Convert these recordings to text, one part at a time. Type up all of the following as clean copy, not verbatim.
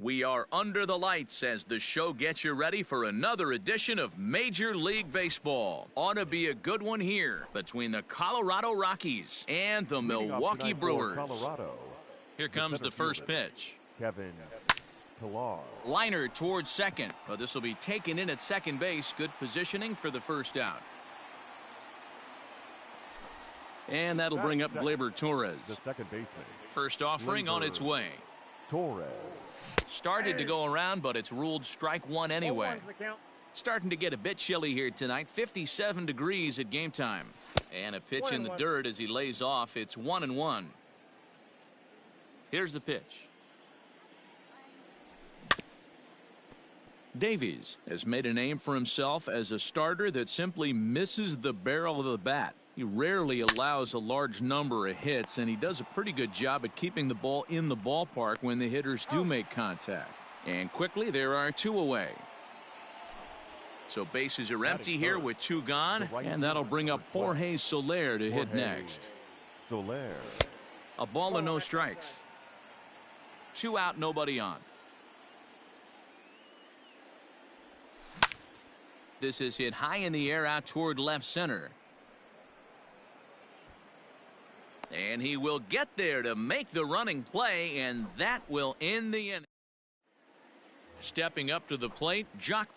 We are under the lights as the show gets you ready for another edition of Major League Baseball. Ought to be a good one here between the Colorado Rockies and the Milwaukee Brewers. Here comes the first pitch. Kevin Pillar. Liner towards second, but this will be taken in at second base. Good positioning for the first out. And that'll bring up Gleyber Torres. The second baseman. First offering on its way. Torres. Started to go around, but it's ruled strike one anyway. Starting to get a bit chilly here tonight. 57 degrees at game time. And a pitch in the dirt as he lays off. It's 1-1. Here's the pitch. Davies has made a name for himself as a starter that simply misses the barrel of the bat. He rarely allows a large number of hits, and he does a pretty good job at keeping the ball in the ballpark when the hitters do make contact. And quickly, there are two away. So bases are empty here with two gone, and that'll bring up Jorge Soler to hit next. Soler. A ball and no strikes. 2 out, nobody on. This is hit high in the air out toward left center. And he will get there to make the running play, and that will end the inning. Stepping up to the plate, Jock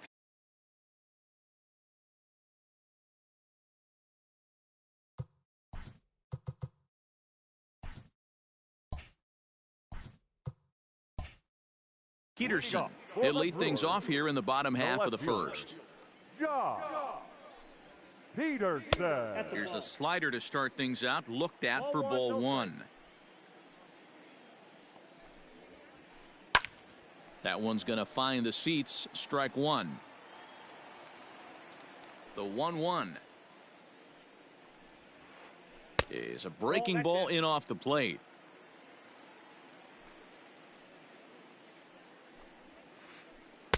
Peterson. He'll lead things off here in the bottom half of the first. Peterson. Here's a slider to start things out, looked at for ball one. That one's going to find the seats, strike one. The 1-1 is a breaking ball in off the plate.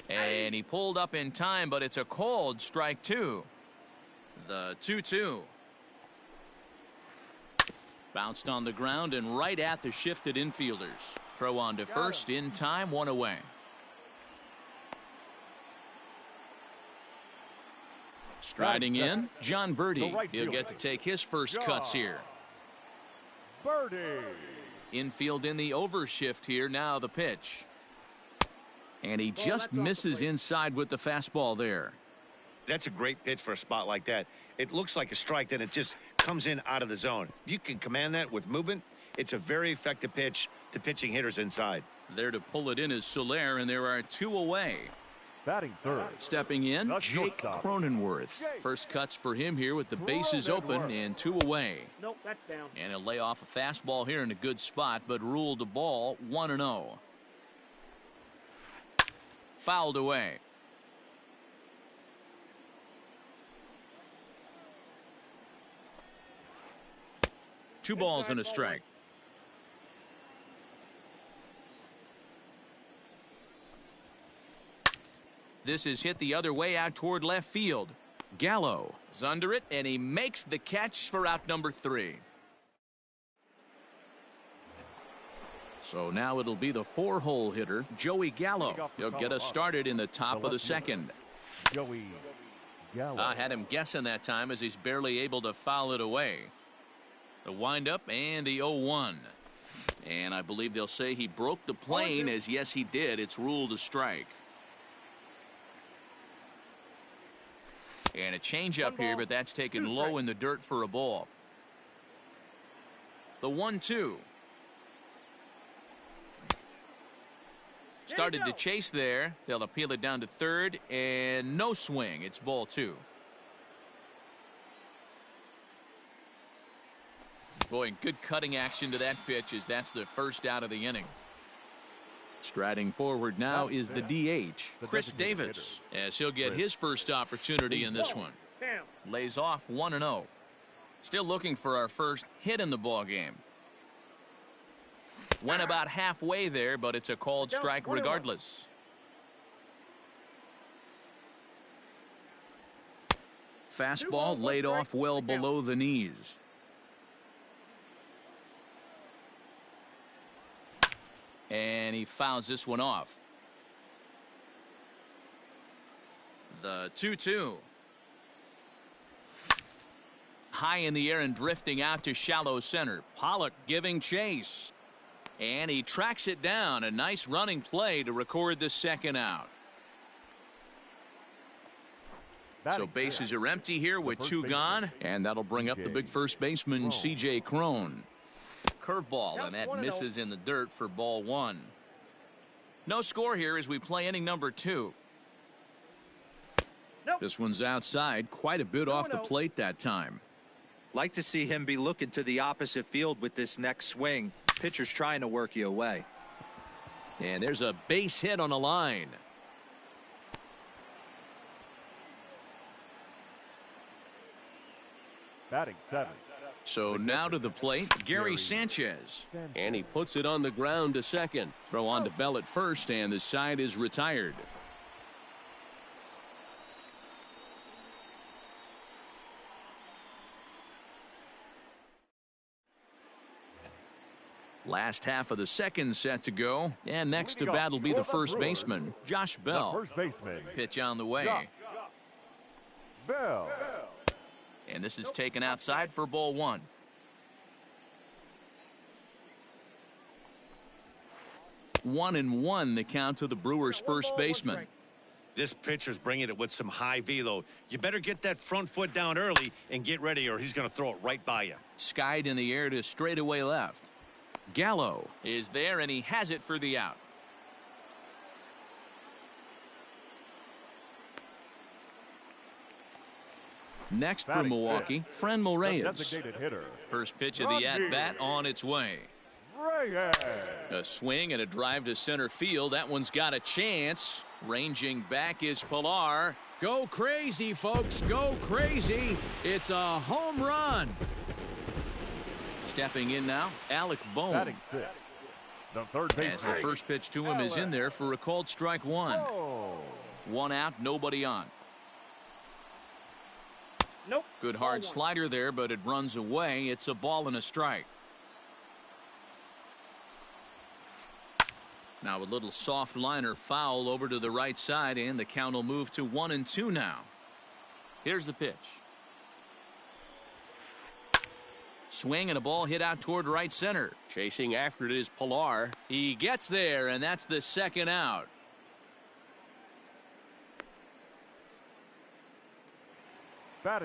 And he pulled up in time, but it's a called strike two. The 2-2. Bounced on the ground and right at the shifted infielders. Throw on to first in time, one away. Striding in, John Birdie. He'll get to take his first cuts here. Birdie. Infield in the overshift here. Now the pitch. And he just misses inside with the fastball there. That's a great pitch for a spot like that. It looks like a strike, then it just comes in out of the zone. If you can command that with movement, it's a very effective pitch to pitching hitters inside. There to pull it in is Soler, and there are two away. Batting third. Stepping in, Jake Cronenworth. First cuts for him here with the bases open and two away. Nope, that's down. And he'll lay off a fastball here in a good spot, but ruled the ball 1-0. Fouled away. Two balls and a strike. This is hit the other way out toward left field. Gallo is under it, and he makes the catch for out number 3. So now it'll be the 4-hole hitter, Joey Gallo. He'll get us started in the top of the second. Joey Gallo. I had him guessing that time as he's barely able to foul it away. The windup and the 0-1. And I believe they'll say he broke the plane, as yes he did. It's ruled a strike. And a changeup here, but that's taken low in the dirt for a ball. The 1-2. Started to chase there. They'll appeal it down to third, and no swing. It's ball 2. Boy, good cutting action to that pitch as that's the first out of the inning. Striding forward now is the DH, Chris Davis, as he'll get his first opportunity in this one. Lays off 1-0. Still looking for our first hit in the ball game. Went about halfway there, but it's a called strike regardless. Fastball laid off well below the knees. And he fouls this one off. The 2-2. High in the air and drifting out to shallow center. Pollock giving chase. And he tracks it down. A nice running play to record the second out. So bases are empty here with two gone. And that'll bring up the big first baseman, C.J. Cron. Curveball, and that misses in the dirt for ball one. No score here as we play inning number 2. This one's outside, quite a bit off the plate that time. Like to see him be looking to the opposite field with this next swing. Pitcher's trying to work you away. And there's a base hit on the line. Batting 7. So now to the plate, Gary Sanchez. And he puts it on the ground to second. Throw on to Bell at first, and the side is retired. Last half of the second set to go. And next to bat will be the first baseman, Josh Bell. First baseman. Pitch on the way. Bell. And this is taken outside for ball one. One and one the count to the Brewers' first baseman. This pitcher's bringing it with some high velo. You better get that front foot down early and get ready, or he's going to throw it right by you. Skied in the air to straightaway left. Gallo is there, and he has it for the out. Next for Milwaukee, Franmil Reyes. First pitch of the at-bat on its way. A swing and a drive to center field. That one's got a chance. Ranging back is Pilar. Go crazy, folks. Go crazy. It's a home run. Stepping in now, Alec Bohm. As the first pitch to him is in there for a called strike one. One out, nobody on. Nope. Good hard slider there, but it runs away. It's a ball and a strike. Now a little soft liner foul over to the right side, and the count will move to 1-2 now. Here's the pitch. Swing and a ball hit out toward right center. Chasing after it is Pilar. He gets there, and that's the second out.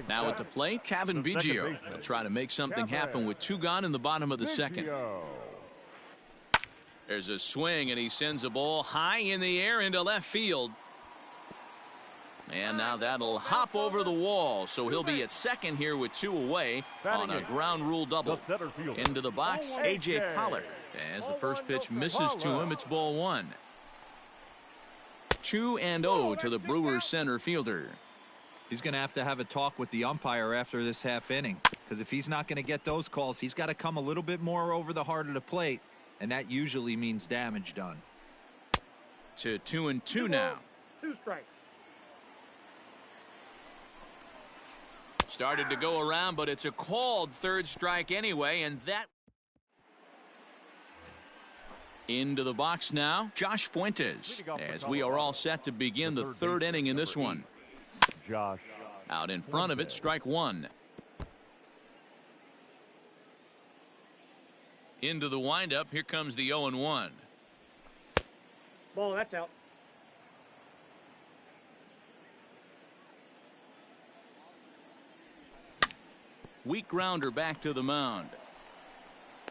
Now at the plate, Kevin Biggio. He'll try to make something happen with two gone in the bottom of the second. There's a swing, and he sends a ball high in the air into left field. And now that'll hop over the wall, so he'll be at second here with two away on a ground rule double. Into the box, A.J. Pollock. As the first pitch misses to him, it's ball one. 2-0 to the Brewers center fielder. He's going to have a talk with the umpire after this half inning, because if he's not going to get those calls, he's got to come a little bit more over the heart of the plate, and that usually means damage done. To 2-2 now. 2 strikes. Started to go around, but it's a called third strike anyway, and that. Into the box now, Josh Fuentes, as we are all set to begin the third inning in this one. Josh. Out in front of it, strike one. Into the windup, here comes the 0-1. Ball, that's out. Weak grounder back to the mound.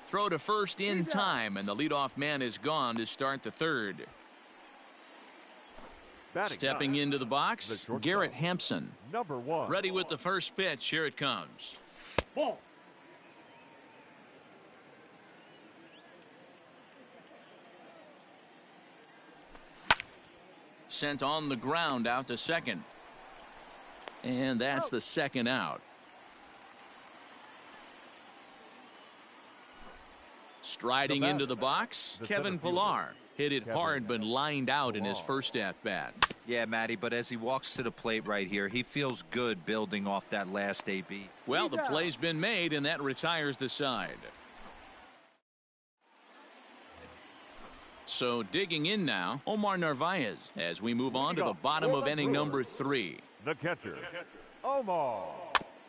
Throw to first in time, and the leadoff man is gone to start the third. Stepping into the box, Garrett Hampson. Number 1. Ready with the first pitch. Here it comes. Ball. Sent on the ground out to second. And that's the second out. Striding into the box, Kevin Pilar. Hit it hard, but lined out in his first at-bat. Yeah, Matty, but as he walks to the plate right here, he feels good building off that last AB. Well, the play's been made, and that retires the side. So digging in now, Omar Narvaez, as we move on to the bottom of inning number 3. The catcher, Omar.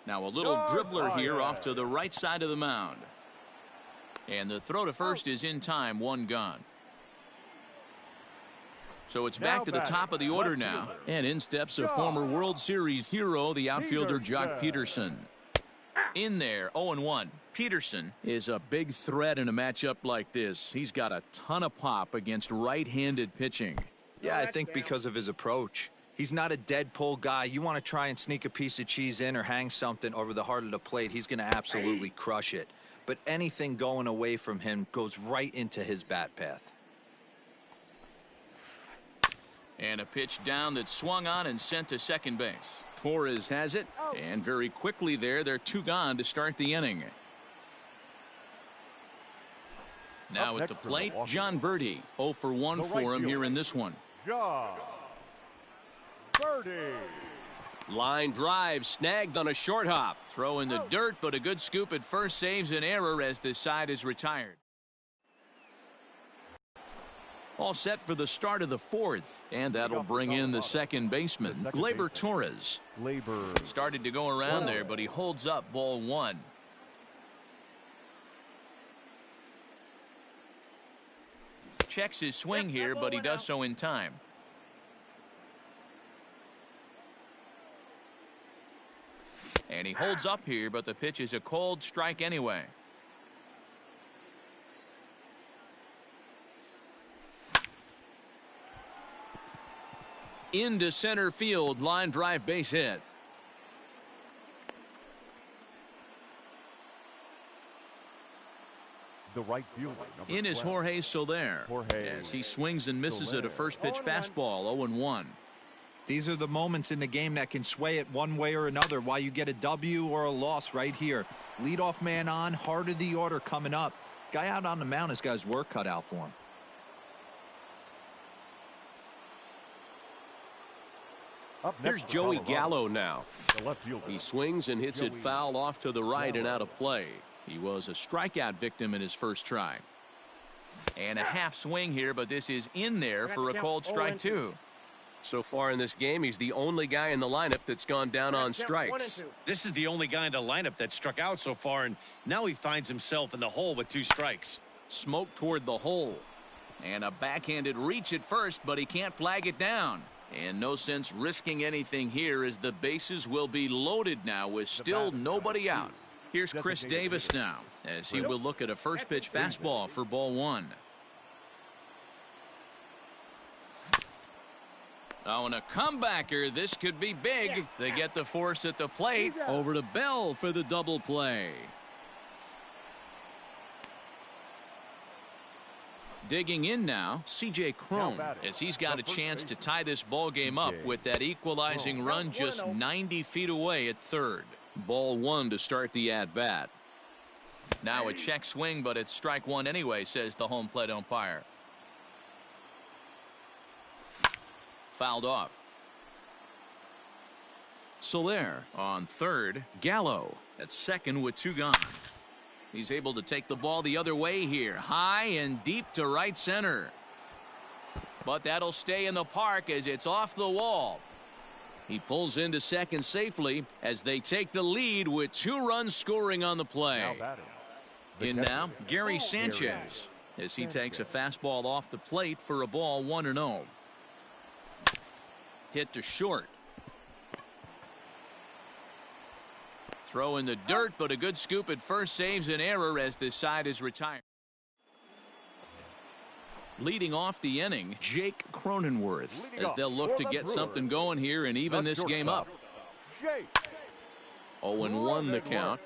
Now a little dribbler here off to the right side of the mound. And the throw to first is in time, 1 gone. So it's back to the top of the order now. And in steps a former World Series hero, the outfielder Jock Peterson. In there, 0-1. Peterson is a big threat in a matchup like this. He's got a ton of pop against right-handed pitching. Yeah, I think because of his approach. He's not a dead pull guy. You want to try and sneak a piece of cheese in or hang something over the heart of the plate, he's going to absolutely crush it. But anything going away from him goes right into his bat path. And a pitch down that's swung on and sent to second base. Torres has it, and very quickly there, they're 2 gone to start the inning. Now at the plate, John Birdie. 0 for 1 for him here in this one. John Birdie. Line drive snagged on a short hop. Throw in the dirt, but a good scoop at first saves an error as this side is retired. All set for the start of the 4th, and that'll bring in the second baseman, Gleyber Torres. Started to go around there, but he holds up ball 1. Checks his swing here, but he does so in time. And he holds up here, but the pitch is a cold strike anyway. Into center field, line drive, base hit. The right fielder. In is Jorge Soler, as he swings and misses at a first pitch fastball. 0-1. These are the moments in the game that can sway it one way or another. Why you get a W or a loss right here. Leadoff man on, heart of the order coming up. Guy out on the mound has got his work cut out for him. Here's Joey Gallo now. He swings and hits it foul off to the right and out of play. He was a strikeout victim in his first try. And a half swing here, but this is in there for a called strike 2. So far in this game, he's the only guy in the lineup that's gone down on strikes. This is the only guy in the lineup that struck out so far, and now he finds himself in the hole with 2 strikes. Smoke toward the hole. And a backhanded reach at first, but he can't flag it down. And no sense risking anything here, as the bases will be loaded now with still nobody out. Here's Chris Davis now, as he will look at a first pitch fastball for ball 1. Oh, and a comebacker. This could be big. They get the force at the plate. Over to Bell for the double play. Digging in now, C.J. Cron, as he's got a chance to tie this ball game up with that equalizing run just 90 feet away at third. Ball 1 to start the at-bat. Now a check swing, but it's strike 1 anyway, says the home plate umpire. Fouled off. Soler on third. Gallo at second with 2 gone. He's able to take the ball the other way here. High and deep to right center. But that'll stay in the park as it's off the wall. He pulls into second safely as they take the lead with 2 runs scoring on the play. In now, Gary Sanchez, as he takes a fastball off the plate for a ball 1-0. Hit to short. Throw in the dirt, but a good scoop at first saves an error as this side is retired. Leading off the inning, Jake Cronenworth, as they'll look to get something going here and even this game up. 0-1 the count.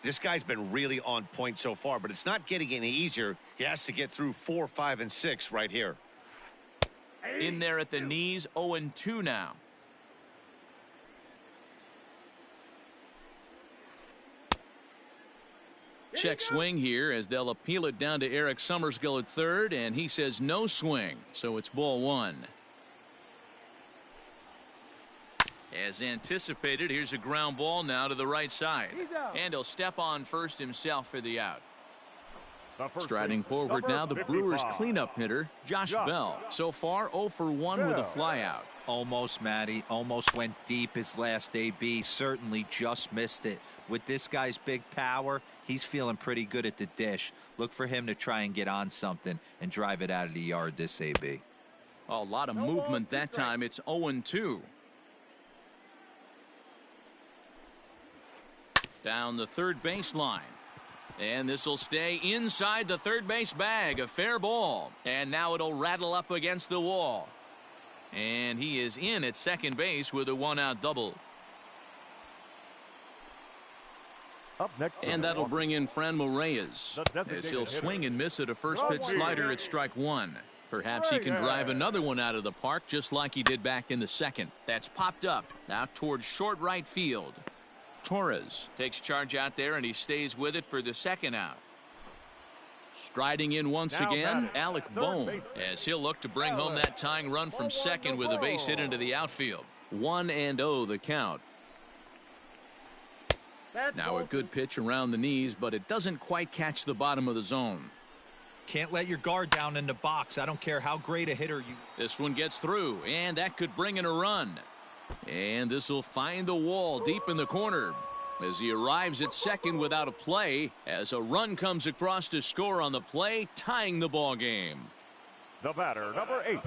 This guy's been really on point so far, but it's not getting any easier. He has to get through 4, 5, and 6 right here. In there at the knees, 0-2 now. Check swing here as they'll appeal it down to Eric Summersgill at third, and he says no swing, so it's ball 1. As anticipated, here's a ground ball now to the right side, and he'll step on first himself for the out. Striding forward now, the Brewers cleanup hitter, Josh Bell. So far, 0 for 1 with a flyout. Almost, Matty. Almost went deep his last AB. Certainly just missed it. With this guy's big power, he's feeling pretty good at the dish. Look for him to try and get on something and drive it out of the yard this AB. A lot of movement that time. It's 0-2. Down the third baseline. And this will stay inside the third base bag. A fair ball. And now it'll rattle up against the wall. And he is in at second base with a 1-out double. Up next, and that'll bring in Franmil Reyes as he'll swing and miss at a first pitch slider at strike 1. Perhaps he can drive another one out of the park just like he did back in the second. That's popped up out towards short right field. Torres takes charge out there and he stays with it for the second out. Striding in once again, Alec Bohm, as he'll look to bring home that tying run from second with a base hit into the outfield. 1-0 the count. Now a good pitch around the knees, but it doesn't quite catch the bottom of the zone. Can't let your guard down in the box. I don't care how great a hitter you. This one gets through, and that could bring in a run. And this will find the wall deep in the corner as he arrives at second without a play, as a run comes across to score on the play, tying the ball game. The batter, number 8,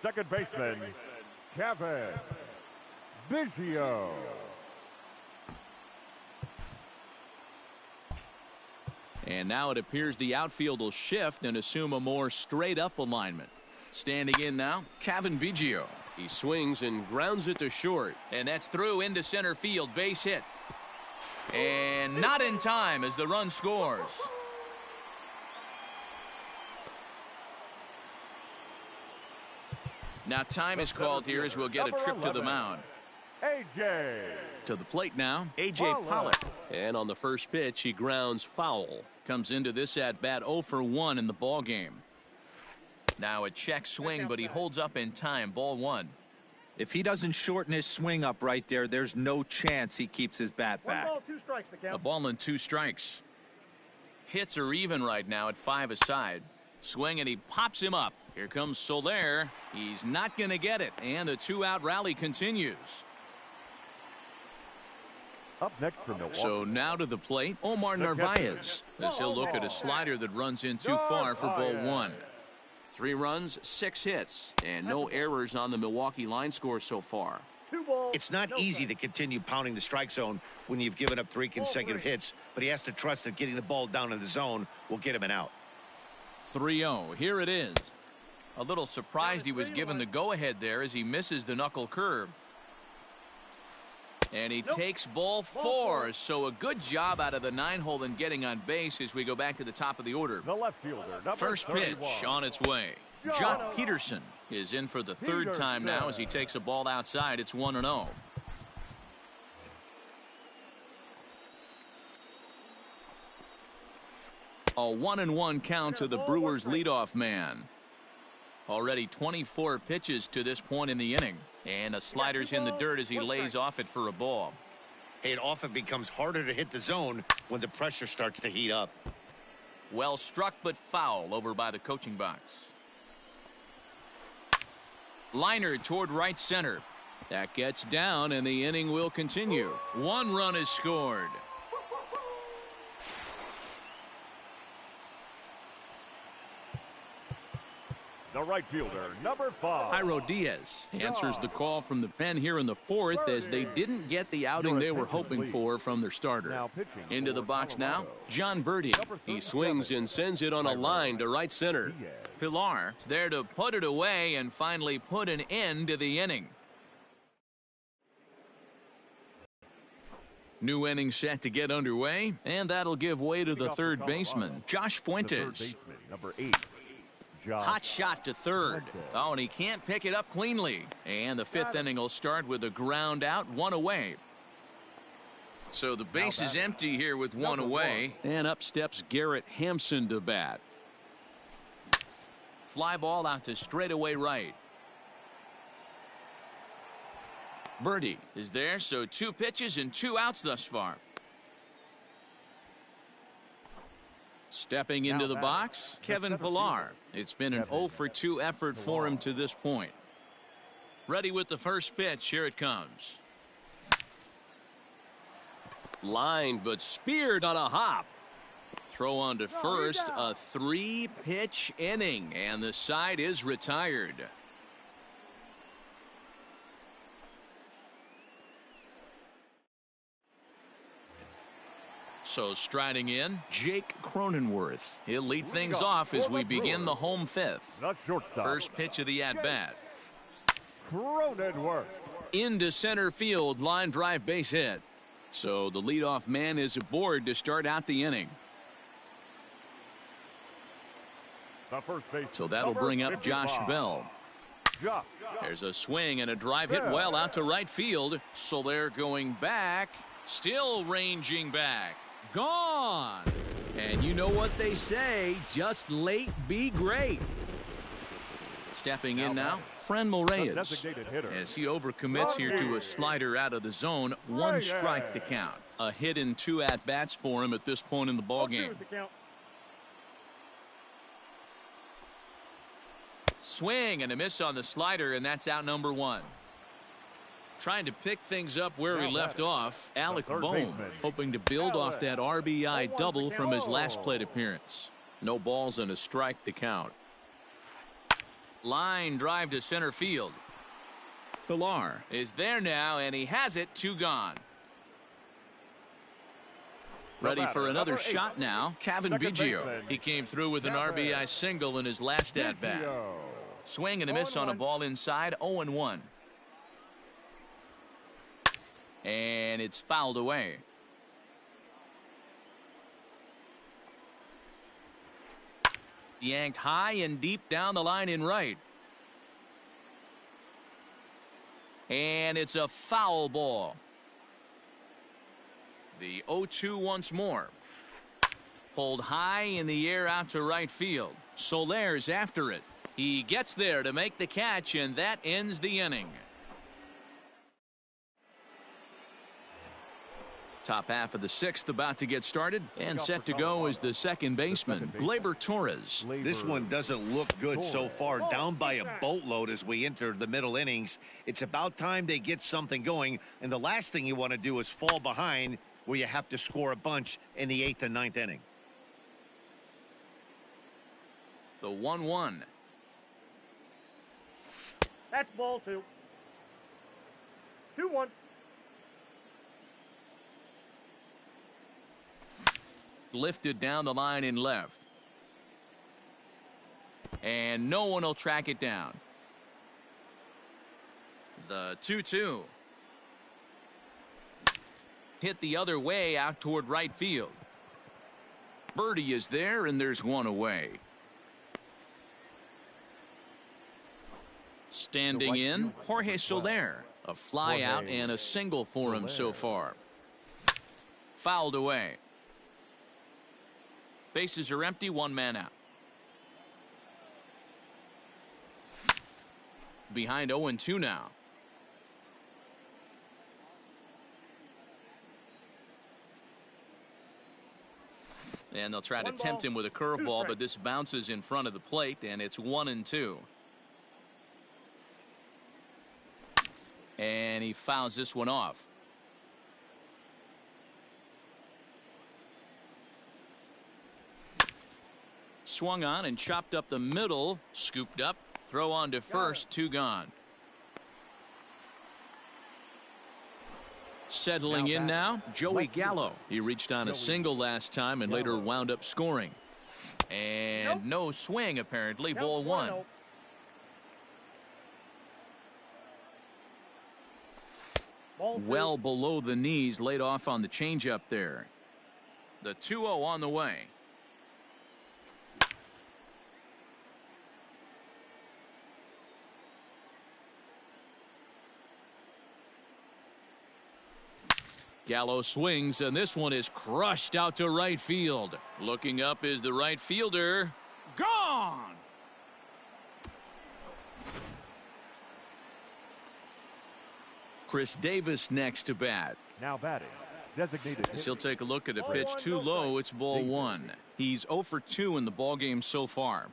second baseman, Kevin Biggio. And now it appears the outfield will shift and assume a more straight-up alignment. Standing in now, Kevin Biggio. He swings and grounds it to short, and that's through into center field, base hit. And not in time as the run scores. Now time is called here as we'll get a trip to the mound. A.J. To the plate now, A.J. Pollock. And on the first pitch, he grounds foul. Comes into this at-bat 0 for 1 in the ball game. Now a check swing, but he holds up in time. Ball 1. If he doesn't shorten his swing up right there, there's no chance he keeps his bat back. 1 ball, 2 strikes, the count. A ball and 2 strikes. Hits are even right now at 5 aside. Swing and he pops him up. Here comes Soler. He's not going to get it, and the 2-out rally continues. Up next from Milwaukee. So now to the plate, Omar Narvaez, as he'll look at a slider that runs in too far for ball 1. 3 runs, 6 hits, and no errors on the Milwaukee line score so far. 2 balls, It's not easy to continue pounding the strike zone when you've given up 3 consecutive hits, but he has to trust that getting the ball down in the zone will get him an out. 3-0. Here it is. A little surprised he was given the go-ahead there as he misses the knuckle curve. And he takes ball 4. So a good job out of the 9-hole in getting on base as we go back to the top of the order. The left fielder, number First 31. pitch on its way. Jock Peterson is in for the 3rd time now as he takes a ball outside. It's 1-0. A 1-1 count to the Brewers leadoff man. Already 24 pitches to this point in the inning. And a slider's in the dirt as he lays off it for a ball. It often becomes harder to hit the zone when the pressure starts to heat up. Well struck but foul over by the coaching box. Liner toward right center. That gets down and the inning will continue. 1 run is scored. The right fielder, number 5. Jairo Diaz answers the call from the pen here in the 4th as they didn't get the outing they were hoping for from their starter. Into the box now, John Birdie. He swings and sends it on a line to right center. Pilar is there to put it away and finally put an end to the inning. New inning set to get underway, and that'll give way to the third baseman, Josh Fuentes. Number 8. Hot shot to third. Oh, and he can't pick it up cleanly. And the 5th inning will start with a ground out, 1 away. So the base is empty here with 1 away. And up steps Garrett Hampson to bat. Fly ball out to straightaway right. Birdie is there, so 2 pitches and 2 outs thus far. Stepping into the box, Kevin Pillar. It's been an 0 for 2 effort for him to this point. Ready with the first pitch. Here it comes. Lined but speared on a hop. Throw on to first. A 3-pitch inning, and the side is retired. So striding in, Jake Cronenworth. He'll lead things off as we begin the home fifth. The shortstop. First pitch of the at-bat. Cronenworth. Into center field, line drive base hit. So the leadoff man is aboard to start out the inning. The first base. So that'll bring up Josh Bell. There's a swing and a drive hit well out to right field. So they're going back, still ranging back. Gone. And you know what they say, just late be great. Stepping in now, Franmil Reyes. As he overcommits here to a slider out of the zone, 1 strike to count. A hit and 2 at-bats for him at this point in the ballgame. Swing and a miss on the slider, and that's out number 1. Trying to pick things up where he left off, Alec Bohm, hoping to build off that RBI double from his last plate appearance. No balls and a strike to count. Line drive to center field. Pillar is there now, and he has it. 2 gone. Ready for another shot now, Kevin Biggio. He came through with an RBI single in his last at-bat. Swing and a miss on a ball inside, 0-1. And it's fouled away. Yanked high and deep down the line in right. And it's a foul ball. The 0-2 once more. Pulled high in the air out to right field. Soler's after it. He gets there to make the catch, and that ends the inning. Top half of the 6th about to get started, and set to go is the second baseman, Gleyber Torres. This one doesn't look good so far. Down by a boatload as we enter the middle innings. It's about time they get something going, and the last thing you want to do is fall behind where you have to score a bunch in the 8th and 9th inning. The 1-1. That's ball 2. 2-1. Lifted down the line in left. And no one will track it down. The 2-2. Hit the other way out toward right field. Birdie is there, and there's one away. Standing in, Jorge Soler. A fly out and a single for him so far. Fouled away. Bases are empty, 1 man out. Behind 0-2 now. And they'll try to tempt him with a curveball, but this bounces in front of the plate, and it's 1-2. And he fouls this one off. Swung on and chopped up the middle. Scooped up. Throw on to first. 2 gone. Settling in now, Joey Gallo. He reached on a single last time and later wound up scoring. And no swing apparently. Ball 1. Well below the knees, laid off on the changeup there. The 2-0 on the way. Gallo swings, and this one is crushed out to right field. Looking up is the right fielder. Gone! Chris Davis next to bat. Now batting, designated As he'll take a look at a pitch too low, it's ball DJ. 1. He's 0 for 2 in the ballgame so far.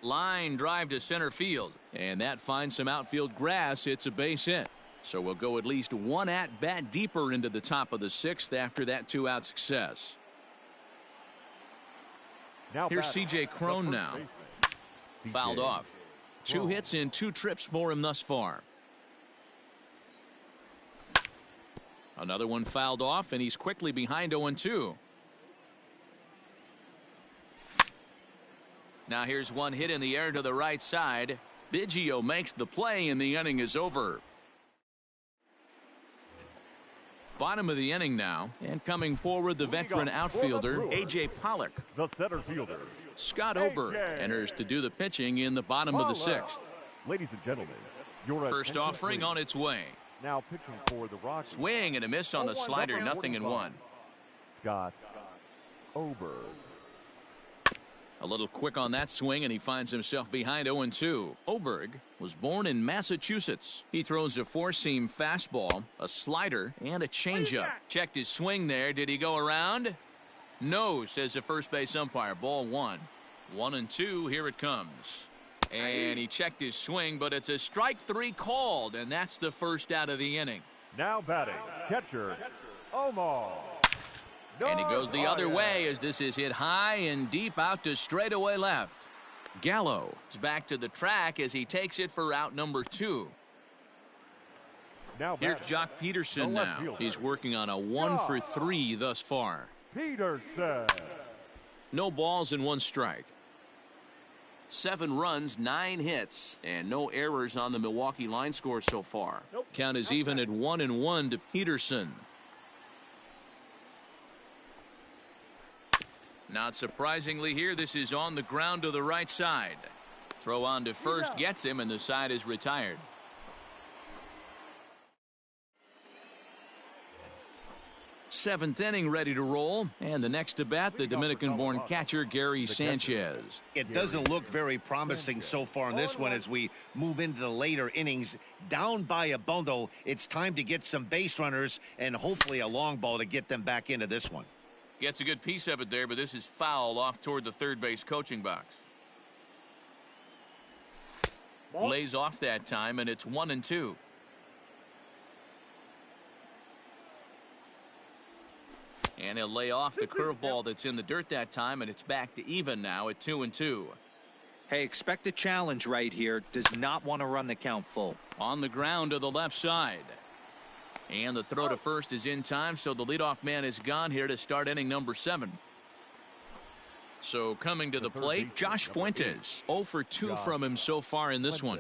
Line drive to center field, and that finds some outfield grass. It's a base hit. So we'll go at least one at bat deeper into the top of the 6th after that 2-out success. Now Here's batting, C.J. Cron the now. first baseman, Fouled CJ off. 2 Cron. hits and 2 trips for him thus far. Another one fouled off, and he's quickly behind 0-2. Now here's one hit in the air to the right side. Biggio makes the play, and the inning is over. Bottom of the inning now, and coming forward, the veteran outfielder A.J. Pollock. The center fielder, Scott Oberg A.J. enters to do the pitching in the bottom of the 6th. Ladies and gentlemen, your First attention, offering please. on its way. Now pitching for the Rockies. Swing and a miss on the slider, 0-1. Scott Oberg. A little quick on that swing, and he finds himself behind 0-2. Oberg was born in Massachusetts. He throws a 4-seam fastball, a slider, and a changeup. Checked his swing there. Did he go around? No, says the first base umpire. Ball 1. 1-2. Here it comes. And he checked his swing, but it's a strike 3 called, and that's the first out of the inning. Now batting, catcher Omar. And he goes the other way as this is hit high and deep out to straightaway left. Gallo is back to the track as he takes it for out number 2. Now Here's batting, Jock Peterson the left now. fielder. He's working on a 1 for 3 thus far. Peterson. No balls and 1 strike. 7 runs, 9 hits, and no errors on the Milwaukee line score so far. Count is even at 1-1 to Peterson. Not surprisingly here, this is on the ground to the right side. Throw on to first gets him, and the side is retired. Seventh inning ready to roll, and the next to bat, the Dominican-born catcher Gary Sanchez. It doesn't look very promising so far in this one as we move into the later innings. Down by a bundle, it's time to get some base runners and hopefully a long ball to get them back into this one. Gets a good piece of it there, but this is foul off toward the third base coaching box. Lays off that time, and it's 1-2. And he'll lay off the curveball that's in the dirt that time, and it's back to even now at 2-2. Hey, expect a challenge right here. Does not want to run the count full. On the ground to the left side. And the throw to first is in time, so the leadoff man is gone here to start inning number 7. So coming to the plate, Josh Fuentes. 0 for 2 from him so far in this one.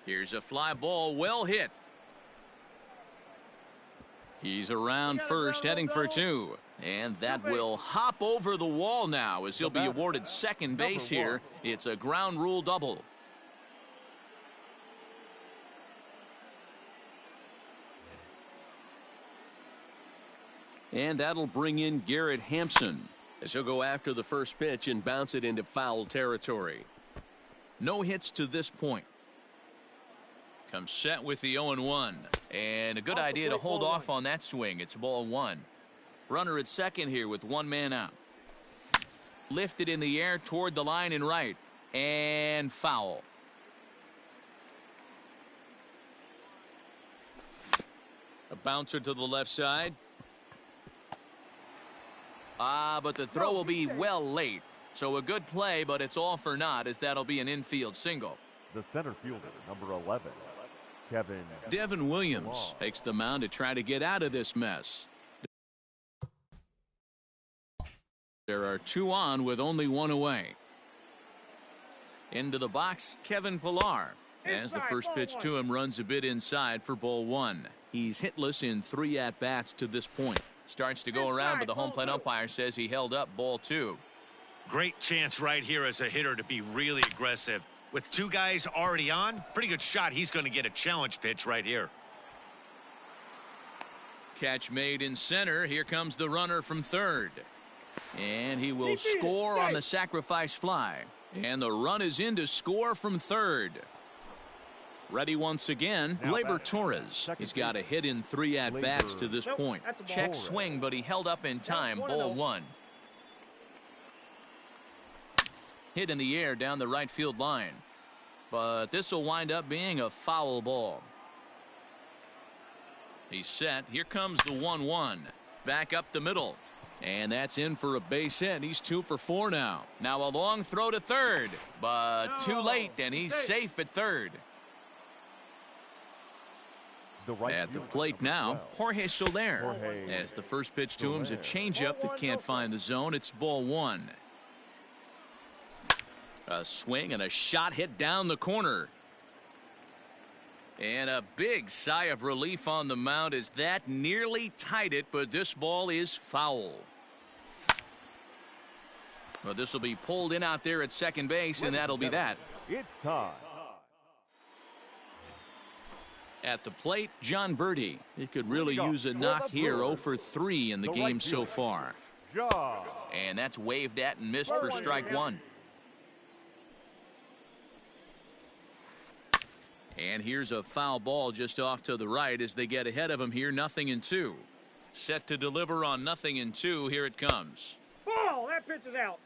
Here's a fly ball, well hit. He's around first, heading for 2. And that will hop over the wall now as he'll be awarded second base here. It's a ground rule double. And that'll bring in Garrett Hampson as he'll go after the first pitch and bounce it into foul territory. No hits to this point. Comes set with the 0-1. And a good idea to hold off on that swing. It's ball 1. Runner at second here with 1 man out. Lifted in the air toward the line and right. And foul. A bouncer to the left side. But the throw will be well late. So a good play, but it's all for naught as that'll be an infield single. The center fielder, number 11, Kevin. Devin Williams takes the mound to try to get out of this mess. There are 2 on with only 1 away. Into the box, Kevin Pillar. As the first pitch to him runs a bit inside for ball 1. He's hitless in 3 at-bats to this point. Starts to go around, but the home plate umpire says he held up ball 2. Great chance right here as a hitter to be really aggressive. With 2 guys already on, pretty good shot. He's going to get a challenge pitch right here. Catch made in center. Here comes the runner from third. And he will score on the sacrifice fly. And the run is in to score from third. Ready once again, Gleyber Torres. He's got a hit in 3 at-bats to this point. Check swing, but he held up in time. Ball 1. Hit in the air down the right field line. But this will wind up being a foul ball. He's set. Here comes the 1-1. Back up the middle. And that's in for a base hit. He's 2 for 4 now. Now a long throw to third. But too late, and he's safe at third. At the plate now, Jorge Soler. As the first pitch to him is a changeup that can't find the zone. It's ball 1. A swing and a shot hit down the corner. And a big sigh of relief on the mound as that nearly tied it, but this ball is foul. Well, this will be pulled in out there at second base, and that'll be that. It's time. At the plate, John Birdie. He could really use a knock here. 0 for 3 in the game so far. And that's waved at and missed for strike 1. And here's a foul ball just off to the right as they get ahead of him here. 0-2. Set to deliver on 0-2. Here it comes. Ball. That pitch is out.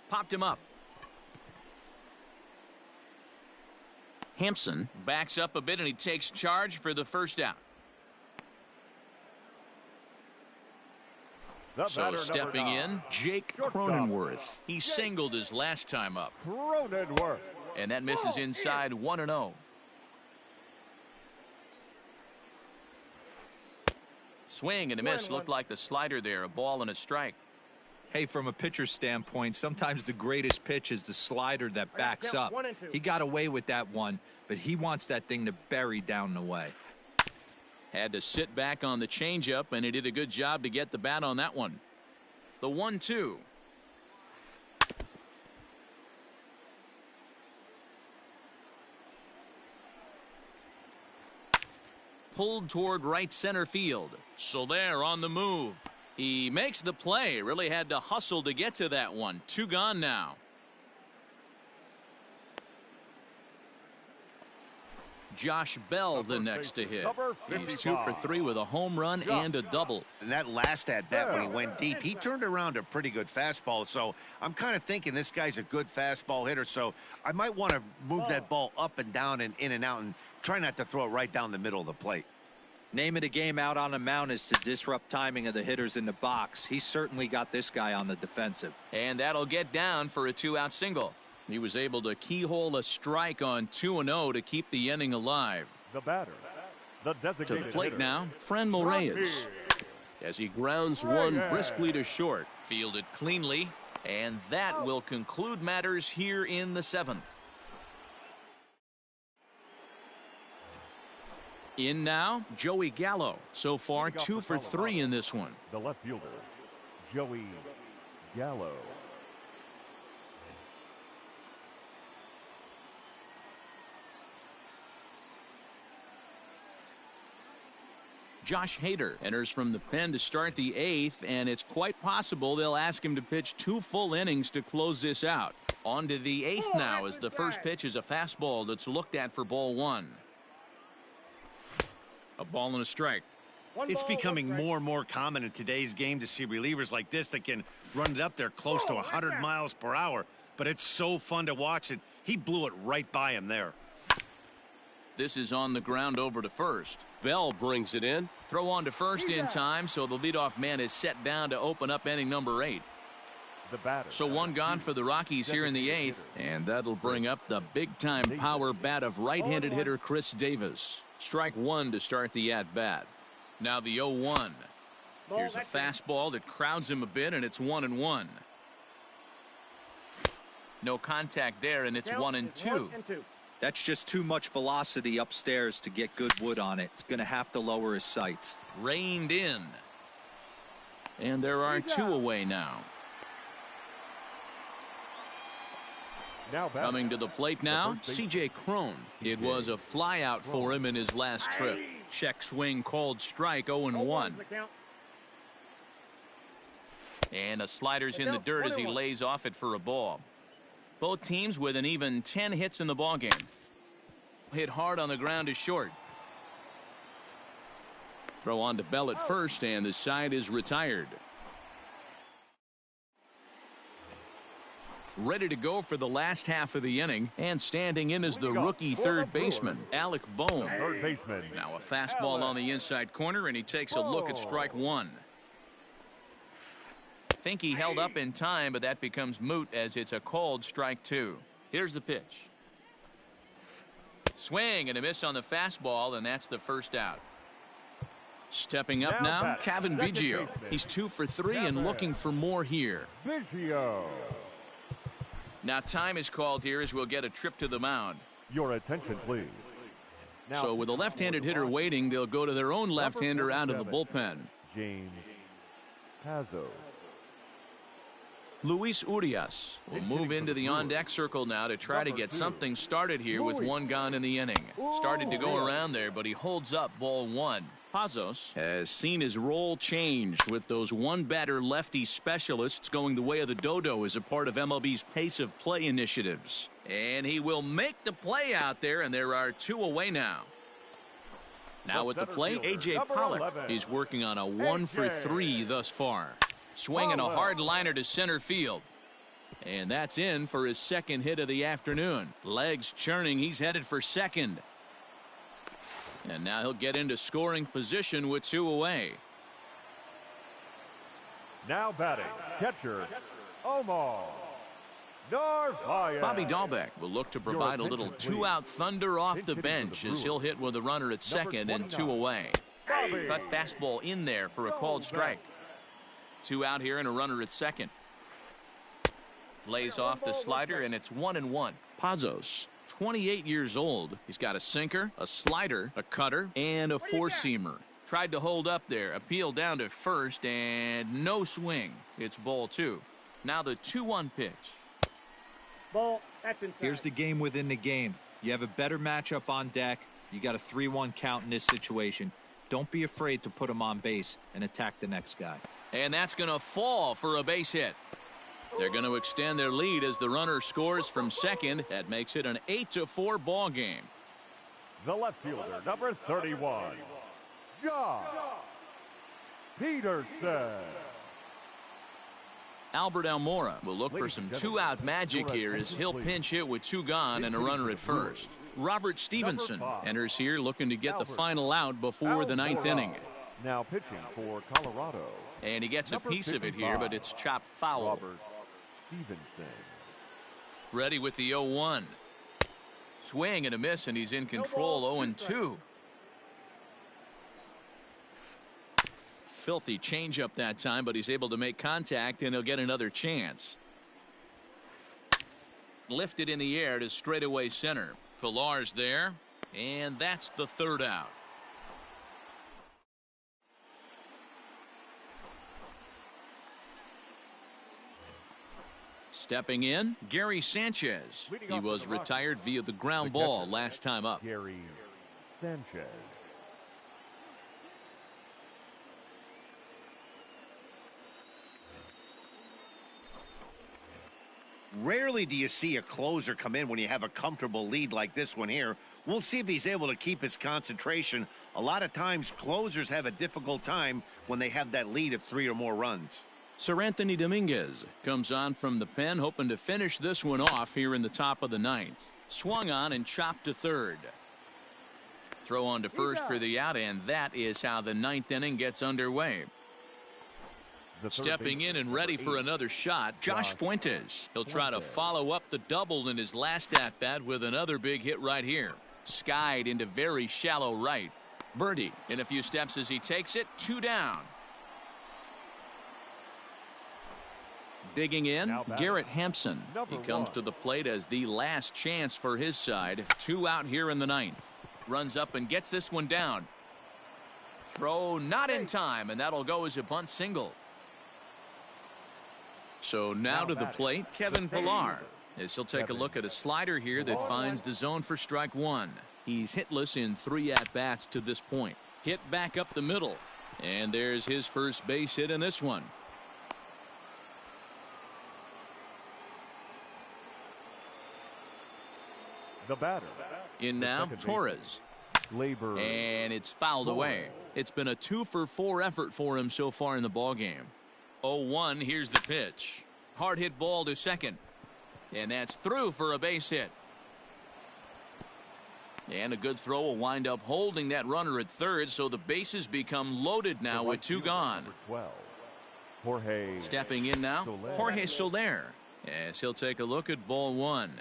Popped him up. Hampson backs up a bit and he takes charge for the first out. So stepping in, Jake Cronenworth. He singled his last time up. And that misses inside 1-0. Swing and a miss. Looked like the slider there. A ball and a strike. Hey, from a pitcher's standpoint, sometimes the greatest pitch is the slider that backs up. He got away with that one, but he wants that thing to bury down the way. Had to sit back on the changeup, and he did a good job to get the bat on that one. The 1-2. Pulled toward right center field. Soler on the move. He makes the play. Really had to hustle to get to that one. 2 gone now. Josh Bell the next to hit. He's 2 for 3 with a home run and a double. And that last at bat when he went deep, he turned around a pretty good fastball. So I'm kind of thinking this guy's a good fastball hitter. So I might want to move that ball up and down and in and out and try not to throw it right down the middle of the plate. Name of the game out on the mound is to disrupt timing of the hitters in the box. He's certainly got this guy on the defensive. And that'll get down for a 2-out single. He was able to keyhole a strike on 2-0 to keep the inning alive. The batter, the designated to the plate hitter, now, Franmil Reyes. As he grounds one briskly to short. Fielded cleanly. And that will conclude matters here in the 7th. In now, Joey Gallo. So far, 2 for 3 in this one. The left fielder, Joey Gallo. Josh Hader enters from the pen to start the 8th, and it's quite possible they'll ask him to pitch 2 full innings to close this out. On to the 8th now as the first pitch is a fastball that's looked at for ball 1. A ball and a strike. It's becoming more and more common in today's game to see relievers like this that can run it up there close to 100 miles per hour. But it's so fun to watch it. He blew it right by him there. This is on the ground over to first. Bell brings it in. Throw on to first in time, so the leadoff man is set down to open up inning number 8. The batter, so 1 gone for the Rockies here in the 8th, and that'll bring up the big-time power bat of right-handed hitter Chris Davis. Strike 1 to start the at-bat. Now the 0-1. Here's a fastball that crowds him a bit, and it's 1-1. No contact there, and it's 1-2. That's just too much velocity upstairs to get good wood on it. It's going to have to lower his sights. Reined in. And there are 2 away now. Coming to the plate now, C.J. Cron. It was a flyout for him in his last trip. Check swing called strike. 0-1. And a slider's in the dirt as he lays off it for a ball. Both teams with an even 10 hits in the ballgame. Hit hard on the ground is short. Throw on to Bell at first, and the side is retired. Ready to go for the last half of the inning, and standing in is the rookie third baseman, Alec Bohm. Third baseman. Now a fastball on the inside corner, and he takes a look at strike one. Think he held up in time, but that becomes moot as it's a called strike two. Here's the pitch. Swing and a miss on the fastball, and that's the first out. Stepping up now, Kevin Biggio. He's 2 for 3 and looking for more here. Biggio. Now time is called here as we'll get a trip to the mound. Your attention, please. Now, so with a left-handed hitter waiting, they'll go to their own left-hander out of the bullpen. James Pazos. Luis Urias will move into the on-deck circle now to try to get something started here with one gone in the inning. Started to go around there, but he holds up ball one. Pazos has seen his role change with those one-batter lefty specialists going the way of the dodo as a part of MLB's pace of play initiatives. And he will make the play out there, and there are 2 away now. Now at the plate, A.J. Pollock is working on a 1 for 3 thus far. Swinging a hard liner to center field. And that's in for his second hit of the afternoon. Legs churning, he's headed for second. And now he'll get into scoring position with 2 away. Now batting, catcher, Omar Narvaez. Bobby Dahlbeck will look to provide a little 2-out thunder off the bench as he'll hit with a runner at second and 2 away. Cut fastball in there for a called strike. 2 out here and a runner at second. Lays off the slider, and it's 1-1. Pazos, 28 years old. He's got a sinker, a slider, a cutter, and a four-seamer. Tried to hold up there, appealed down to first, and no swing. It's ball 2. Now the 2-1 pitch. Ball. That's inside. Here's the game within the game. You have a better matchup on deck. You got a 3-1 count in this situation. Don't be afraid to put him on base and attack the next guy. And that's going to fall for a base hit. They're going to extend their lead as the runner scores from second. That makes it an 8-4 ball game. The left fielder, number 31, Josh Peterson. Albert Almora will look for some 2-out magic here as he'll pinch hit with 2 gone and a runner at first. Robert Stevenson enters here looking to get the final out before the 9th inning. Now pitching for Colorado. And he gets a piece of it here, but it's chopped foul. Robert Stevenson. Ready with the 0-1. Swing and a miss, and he's in control. 0-2. Filthy changeup that time, but he's able to make contact, and he'll get another chance. Lifted in the air to straightaway center. Pilar's there, and that's the 3rd out. Stepping in, Gary Sanchez. He was retired via the ground ball last time up. Gary Sanchez. Rarely do you see a closer come in when you have a comfortable lead like this one here. We'll see if he's able to keep his concentration. A lot of times closers have a difficult time when they have that lead of 3 or more runs. Sir Anthony Dominguez comes on from the pen, hoping to finish this one off here in the top of the 9th. Swung on and chopped to third. Throw on to first for the out, and that is how the 9th inning gets underway. Stepping in and ready for another shot, Josh Fuentes. He'll try to follow up the double in his last at-bat with another big hit right here. Skied into very shallow right. Birdie in a few steps as he takes it. 2 down. Digging in, Garrett Hampson. He comes to the plate as the last chance for his side. 2 out here in the 9th. Runs up and gets this one down. Throw not in time, and that'll go as a bunt single. So now to the plate, Kevin Pillar, as he'll take a look at a slider here that finds the zone for strike 1. He's hitless in 3 at-bats to this point. Hit back up the middle, and there's his first base hit in this one. The batter. In the now, second Torres. Glaber. And it's fouled away. It's been a 2-for-4 effort for him so far in the ballgame. 0-1, here's the pitch. Hard hit ball to second. And that's through for a base hit. And a good throw will wind up holding that runner at third, so the bases become loaded now with two gone. 12. Jorge. Stepping in now, Soler. Jorge Soler. As he'll take a look at ball one.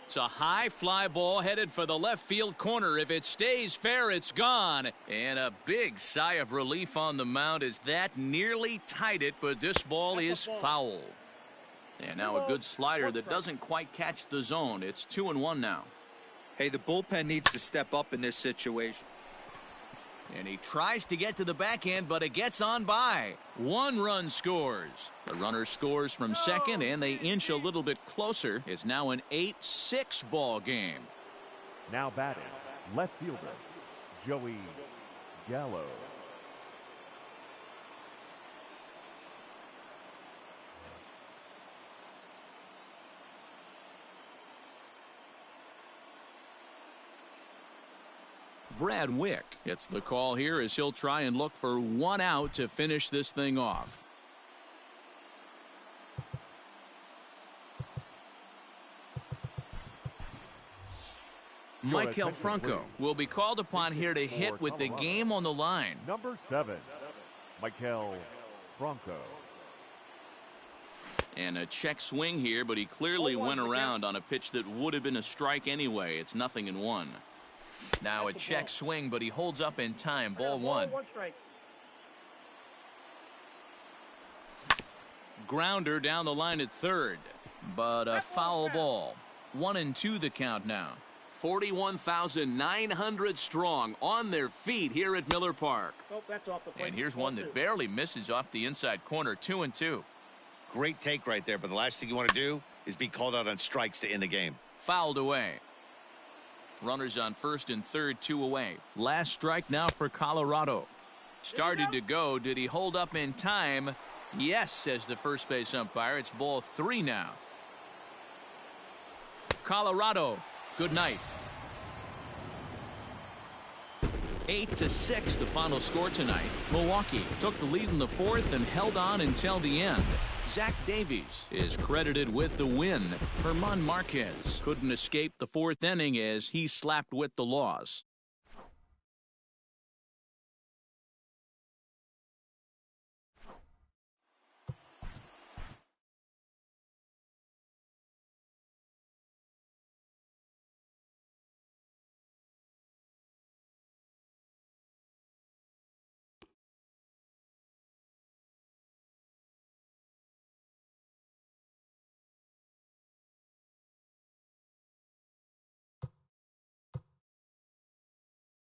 It's a high fly ball headed for the left field corner. If it stays fair, it's gone. And a big sigh of relief on the mound as that nearly tied it, but this ball is foul. And now a good slider that doesn't quite catch the zone. It's 2-1 now. Hey, the bullpen needs to step up in this situation. And he tries to get to the backhand, but it gets on by. One run scores. The runner scores from second, and they inch a little bit closer. It's now an 8-6 ball game. Now batting, left fielder, Joey Gallo. Brad Wick gets the call here as he'll try and look for one out to finish this thing off. Michael Franco will be called upon here to hit with the game on the line. Number 7, Michael Franco. And a check swing here, but he clearly went around on a pitch that would have been a strike anyway. It's 0-1. Now a check swing, but he holds up in time. Ball one. Grounder down the line at third, but a foul ball. 1-2 the count now. 41,900 strong on their feet here at Miller Park. And here's one that barely misses off the inside corner. 2-2. Great take right there, but the last thing you want to do is be called out on strikes to end the game. Fouled away. Runners on first and third, 2 away. Last strike now for Colorado. Started to go. Did he hold up in time? Yes, says the first base umpire. It's ball 3 now. Colorado, good night. 8-6 the final score tonight. Milwaukee took the lead in the fourth and held on until the end. Zach Davies is credited with the win. Herman Marquez couldn't escape the fourth inning as he slapped with the loss.